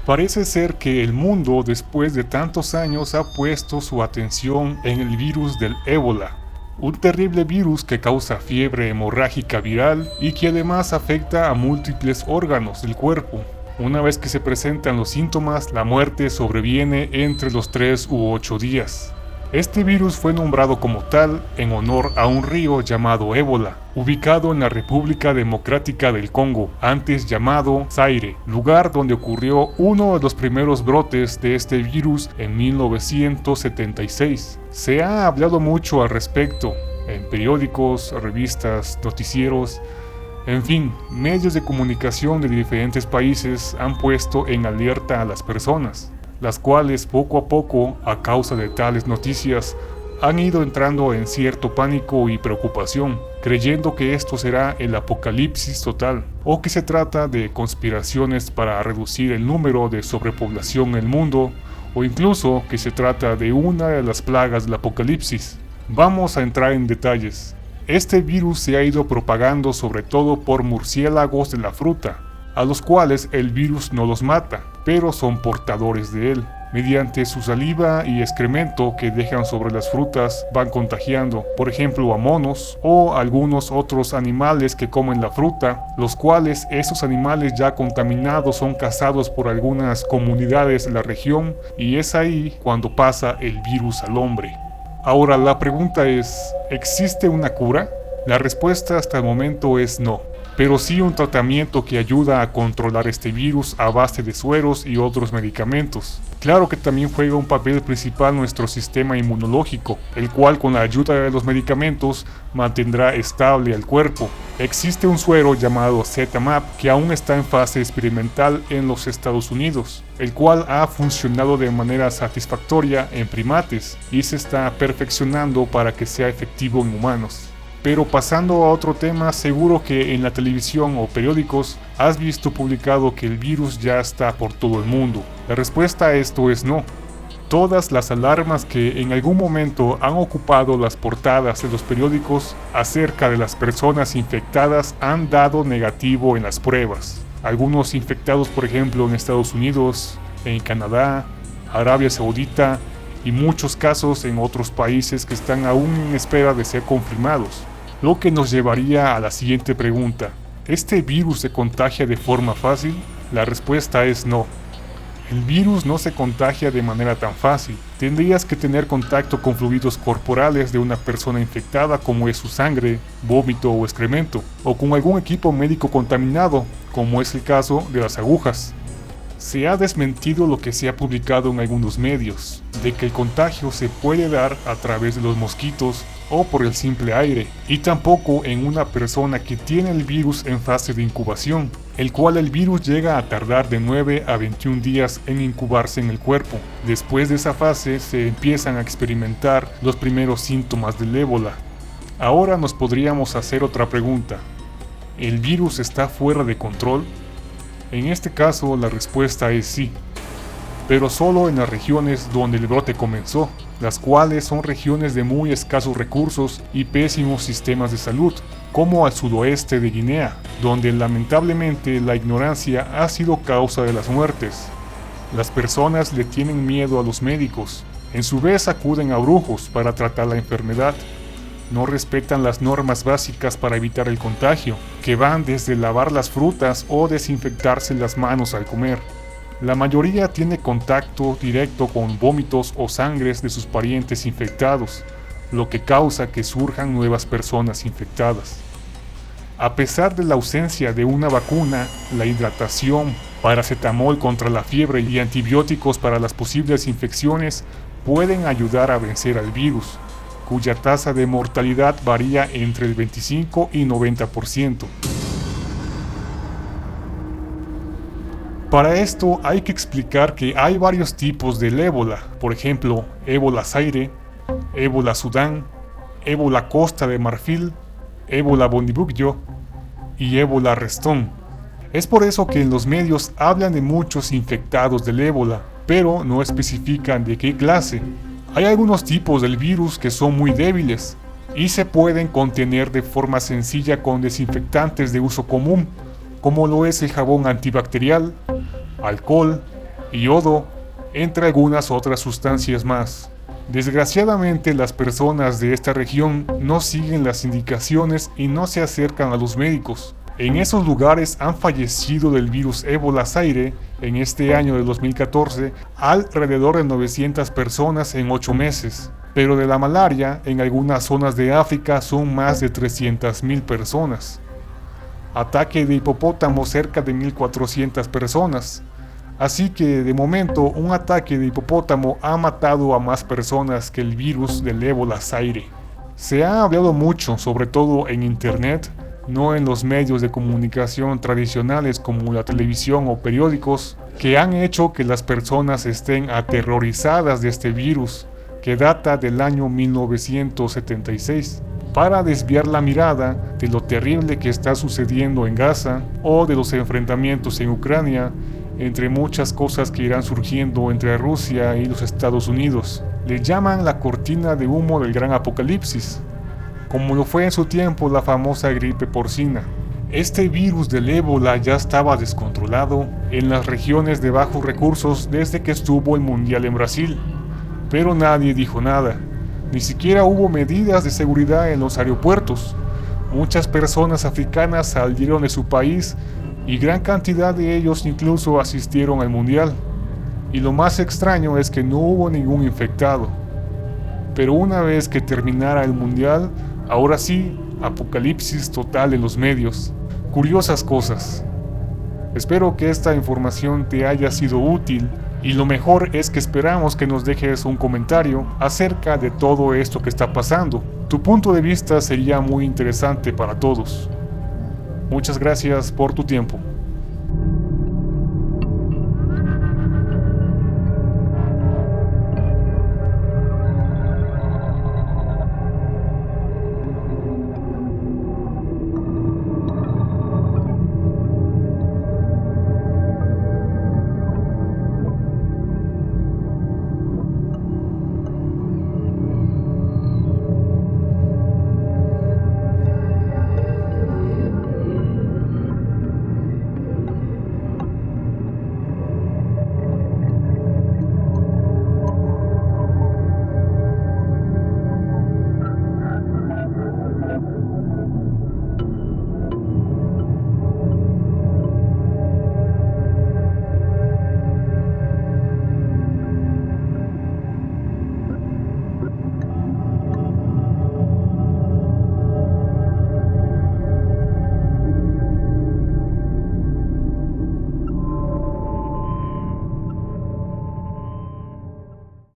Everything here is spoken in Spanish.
Parece ser que el mundo después de tantos años ha puesto su atención en el virus del ébola, un terrible virus que causa fiebre hemorrágica viral y que además afecta a múltiples órganos del cuerpo. Una vez que se presentan los síntomas, la muerte sobreviene entre los 3 u 8 días. Este virus fue nombrado como tal en honor a un río llamado Ébola, ubicado en la República Democrática del Congo, antes llamado Zaire, lugar donde ocurrió uno de los primeros brotes de este virus en 1976. Se ha hablado mucho al respecto, en periódicos, revistas, noticieros, en fin, medios de comunicación de diferentes países han puesto en alerta a las personas, las cuales poco a poco, a causa de tales noticias, han ido entrando en cierto pánico y preocupación, creyendo que esto será el apocalipsis total, o que se trata de conspiraciones para reducir el número de sobrepoblación en el mundo, o incluso que se trata de una de las plagas del apocalipsis. Vamos a entrar en detalles. Este virus se ha ido propagando sobre todo por murciélagos de la fruta, a los cuales el virus no los mata, pero son portadores de él. Mediante su saliva y excremento que dejan sobre las frutas van contagiando, por ejemplo, a monos o algunos otros animales que comen la fruta, los cuales esos animales ya contaminados son cazados por algunas comunidades de la región y es ahí cuando pasa el virus al hombre. Ahora la pregunta es, ¿existe una cura? La respuesta hasta el momento es no, pero sí un tratamiento que ayuda a controlar este virus a base de sueros y otros medicamentos. Claro que también juega un papel principal nuestro sistema inmunológico, el cual con la ayuda de los medicamentos mantendrá estable al cuerpo. Existe un suero llamado ZMapp que aún está en fase experimental en los Estados Unidos, el cual ha funcionado de manera satisfactoria en primates y se está perfeccionando para que sea efectivo en humanos. Pero pasando a otro tema, seguro que en la televisión o periódicos has visto publicado que el virus ya está por todo el mundo. La respuesta a esto es no. Todas las alarmas que en algún momento han ocupado las portadas de los periódicos acerca de las personas infectadas han dado negativo en las pruebas. Algunos infectados, por ejemplo, en Estados Unidos, en Canadá, Arabia Saudita y muchos casos en otros países que están aún en espera de ser confirmados. Lo que nos llevaría a la siguiente pregunta. ¿Este virus se contagia de forma fácil? La respuesta es no. El virus no se contagia de manera tan fácil. Tendrías que tener contacto con fluidos corporales de una persona infectada como es su sangre, vómito o excremento, o con algún equipo médico contaminado, como es el caso de las agujas. Se ha desmentido lo que se ha publicado en algunos medios, de que el contagio se puede dar a través de los mosquitos o por el simple aire, y tampoco en una persona que tiene el virus en fase de incubación, el cual el virus llega a tardar de 9 a 21 días en incubarse en el cuerpo. Después de esa fase se empiezan a experimentar los primeros síntomas del ébola. Ahora nos podríamos hacer otra pregunta. ¿El virus está fuera de control? En este caso la respuesta es sí, pero solo en las regiones donde el brote comenzó, las cuales son regiones de muy escasos recursos y pésimos sistemas de salud, como al sudoeste de Guinea, donde lamentablemente la ignorancia ha sido causa de las muertes. Las personas le tienen miedo a los médicos, en su vez acuden a brujos para tratar la enfermedad. No respetan las normas básicas para evitar el contagio, que van desde lavar las frutas o desinfectarse las manos al comer. La mayoría tiene contacto directo con vómitos o sangres de sus parientes infectados, lo que causa que surjan nuevas personas infectadas. A pesar de la ausencia de una vacuna, la hidratación, paracetamol contra la fiebre y antibióticos para las posibles infecciones pueden ayudar a vencer al virus, cuya tasa de mortalidad varía entre el 25 y 90%. Para esto hay que explicar que hay varios tipos del ébola, por ejemplo, ébola Zaire, ébola Sudán, ébola Costa de Marfil, ébola Bundibugyo y ébola Restón. Es por eso que en los medios hablan de muchos infectados del ébola, pero no especifican de qué clase. Hay algunos tipos del virus que son muy débiles y se pueden contener de forma sencilla con desinfectantes de uso común, como lo es el jabón antibacterial, alcohol, yodo, entre algunas otras sustancias más. Desgraciadamente, las personas de esta región no siguen las indicaciones y no se acercan a los médicos. En esos lugares han fallecido del virus Ébola Zaire en este año de 2014 alrededor de 900 personas en 8 meses. Pero de la malaria, en algunas zonas de África son más de 300.000 personas. Ataque de hipopótamo cerca de 1.400 personas. Así que de momento un ataque de hipopótamo ha matado a más personas que el virus del Ébola Zaire. Se ha hablado mucho, sobre todo en internet, no en los medios de comunicación tradicionales como la televisión o periódicos, que han hecho que las personas estén aterrorizadas de este virus, que data del año 1976, para desviar la mirada de lo terrible que está sucediendo en Gaza o de los enfrentamientos en Ucrania, entre muchas cosas que irán surgiendo entre Rusia y los Estados Unidos. Le llaman la cortina de humo del gran apocalipsis, como lo fue en su tiempo la famosa gripe porcina. Este virus del ébola ya estaba descontrolado en las regiones de bajos recursos desde que estuvo el mundial en Brasil, pero nadie dijo nada. Ni siquiera hubo medidas de seguridad en los aeropuertos. Muchas personas africanas salieron de su país y gran cantidad de ellos incluso asistieron al mundial. Y lo más extraño es que no hubo ningún infectado. Pero una vez que terminara el mundial, ahora sí, apocalipsis total en los medios. Curiosas cosas. Espero que esta información te haya sido útil y lo mejor es que esperamos que nos dejes un comentario acerca de todo esto que está pasando. Tu punto de vista sería muy interesante para todos. Muchas gracias por tu tiempo.